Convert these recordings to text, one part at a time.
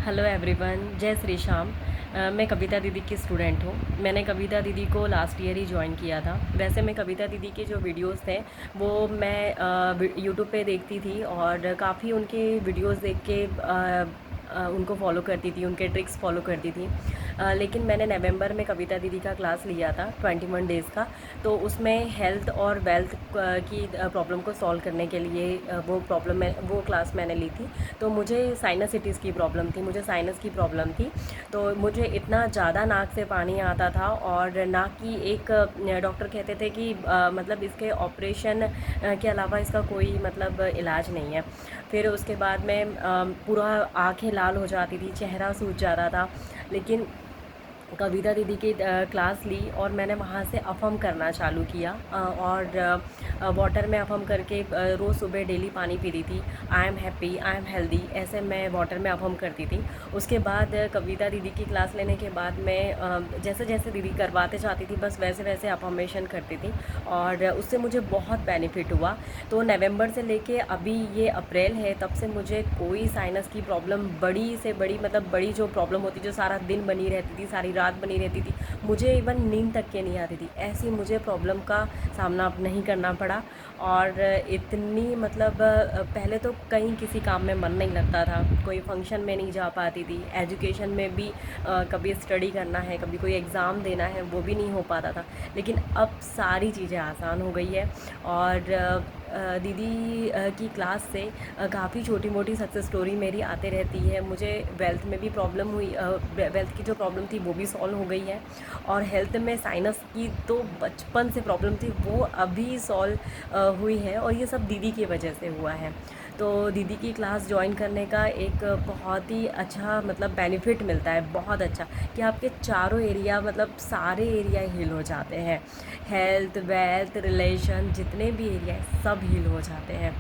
Hello everyone, जय श्री श्याम। मैं कविता दीदी की स्टूडेंट हूँ। मैंने कविता दीदी को लास्ट ईयर ही ज्वाइन किया था। वैसे मैं कविता दीदी के जो वीडियोस थे वो मैं यूट्यूब पे देखती थी और काफ़ी उनके वीडियोस देख के उनको फॉलो करती थी, उनके ट्रिक्स फॉलो करती थी। लेकिन मैंने नवंबर में कविता दीदी का क्लास लिया था 21 डेज़ का। तो उसमें हेल्थ और वेल्थ की प्रॉब्लम को सॉल्व करने के लिए वो क्लास मैंने ली थी। तो मुझे साइनसिटीज़ की प्रॉब्लम थी, मुझे साइनस की प्रॉब्लम थी। तो मुझे इतना ज़्यादा नाक से पानी आता था और नाक की एक डॉक्टर कहते थे कि मतलब इसके ऑपरेशन के अलावा इसका कोई मतलब इलाज नहीं है। फिर उसके बाद में पूरा आँखें लाल हो जाती थी, चेहरा सूज जाता था। लेकिन कविता दीदी की क्लास ली और मैंने वहाँ से अफ़म करना चालू किया और वाटर में अफ़म करके रोज़ सुबह डेली पानी पी रही थी। I am happy, I am healthy, ऐसे मैं वाटर में अफ़म करती थी। उसके बाद कविता दीदी की क्लास लेने के बाद मैं जैसे जैसे दीदी करवाते जाती थी बस वैसे वैसे अफ़र्मेशन करती थी और उससे मुझे बहुत बेनिफिट हुआ। तो नवंबर से लेके अभी ये अप्रैल है, तब से मुझे कोई साइनस की प्रॉब्लम बड़ी से बड़ी मतलब बड़ी जो प्रॉब्लम होती जो सारा दिन बनी रहती थी, सारी रात बनी रहती थी, मुझे इवन नींद तक के नहीं आती थी, ऐसी मुझे प्रॉब्लम का सामना अब नहीं करना पड़ा। और इतनी मतलब पहले तो कहीं किसी काम में मन नहीं लगता था, कोई फंक्शन में नहीं जा पाती थी, एजुकेशन में भी कभी स्टडी करना है, कभी कोई एग्ज़ाम देना है, वो भी नहीं हो पाता था। लेकिन अब सारी चीज़ें आसान हो गई है और दीदी की क्लास से काफ़ी छोटी मोटी सक्सेस स्टोरी मेरी आते रहती है। मुझे वेल्थ में भी प्रॉब्लम हुई, वेल्थ की जो प्रॉब्लम थी वो भी सॉल्व हो गई है और हेल्थ में साइनस की तो बचपन से प्रॉब्लम थी, वो अभी सॉल्व हुई है और ये सब दीदी की वजह से हुआ है। तो दीदी की क्लास ज्वाइन करने का एक बहुत ही अच्छा मतलब बेनिफिट मिलता है, बहुत अच्छा, कि आपके चारों एरिया मतलब सारे एरिया हील हो जाते हैं। हेल्थ, वेल्थ, रिलेशन, जितने भी एरिया हैं सब हील हो जाते हैं।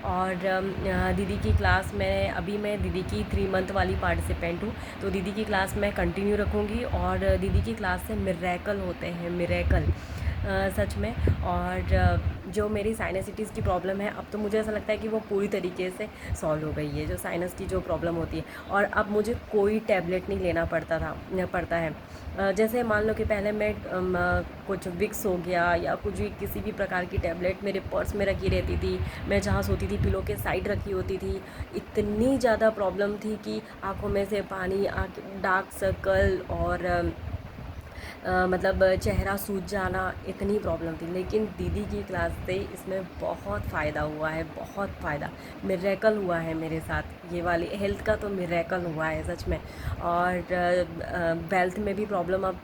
और दीदी की क्लास में अभी मैं दीदी की 3 मंथ वाली पार्टिसिपेंट हूँ। तो दीदी की क्लास मैं कंटिन्यू रखूँगी और दीदी की क्लास से मिरेकल होते हैं, मिरेकल सच में। और जो मेरी साइनसिटीज़ की प्रॉब्लम है, अब तो मुझे ऐसा लगता है कि वो पूरी तरीके से सॉल्व हो गई है, जो साइनस की जो प्रॉब्लम होती है। और अब मुझे कोई टैबलेट नहीं लेना पड़ता है। जैसे मान लो कि पहले मैं कुछ विक्स हो गया या कुछ भी किसी भी प्रकार की टैबलेट मेरे पर्स में रखी रहती थी, मैं जहाँ सोती थी पिलो के साइड रखी होती थी। इतनी ज़्यादा प्रॉब्लम थी कि आँखों में से पानी, डार्क सर्कल और मतलब चेहरा सूज जाना, इतनी प्रॉब्लम थी। लेकिन दीदी की क्लास से इसमें बहुत फ़ायदा हुआ है, बहुत फ़ायदा, मिरेकल हुआ है मेरे साथ। ये वाली हेल्थ का तो मिरेकल हुआ है सच में। और वेल्थ में भी प्रॉब्लम अब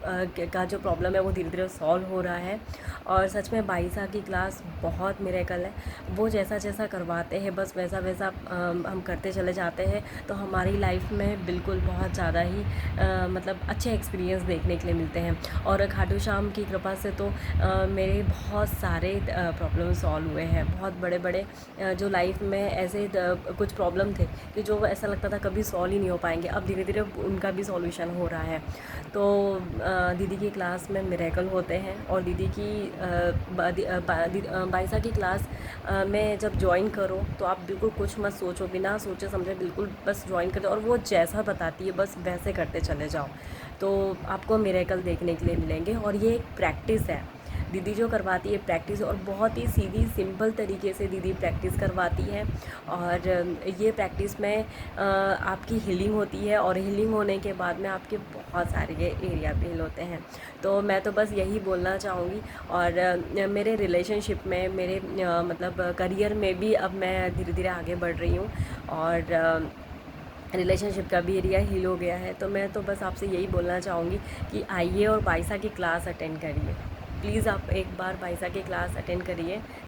का जो प्रॉब्लम है वो धीरे धीरे सॉल्व हो रहा है। और सच में बाईसा की क्लास बहुत मिरेकल है। वो जैसा जैसा करवाते हैं बस वैसा वैसा हम करते चले जाते हैं, तो हमारी लाइफ में बिल्कुल बहुत ज़्यादा ही मतलब अच्छे एक्सपीरियंस देखने के लिए मिलते हैं। और खाटू श्याम की कृपा से तो मेरे बहुत सारे प्रॉब्लम सॉल्व हुए हैं, बहुत बड़े बड़े जो लाइफ में ऐसे कुछ प्रॉब्लम थे कि जो ऐसा लगता था कभी सॉल्व ही नहीं हो पाएंगे, अब धीरे धीरे उनका भी सॉल्यूशन हो रहा है। तो दीदी की क्लास में मिरेकल होते हैं। और दीदी की बाइसा की क्लास में जब ज्वाइन करो तो आप बिल्कुल कुछ मत सोचो, बिना सोचे समझे बिल्कुल बस ज्वाइन कर दो और वो जैसा बताती है बस वैसे करते चले जाओ, तो आपको मिरेकल देखने के लिए मिलेंगे। और ये एक प्रैक्टिस है, दीदी जो करवाती है प्रैक्टिस, और बहुत ही सीधी सिंपल तरीके से दीदी प्रैक्टिस करवाती है। और ये प्रैक्टिस में आपकी हीलिंग होती है और हीलिंग होने के बाद में आपके बहुत सारे एरिया हील होते हैं। तो मैं तो बस यही बोलना चाहूँगी। और मेरे रिलेशनशिप में, मेरे मतलब करियर में भी अब मैं धीरे धीरे आगे बढ़ रही हूँ और रिलेशनशिप का भी एरिया हील हो गया है। तो मैं तो बस आपसे यही बोलना चाहूँगी कि आइए और बाइसा की क्लास अटेंड करिए। प्लीज़ आप एक बार बाइसा की क्लास अटेंड करिए।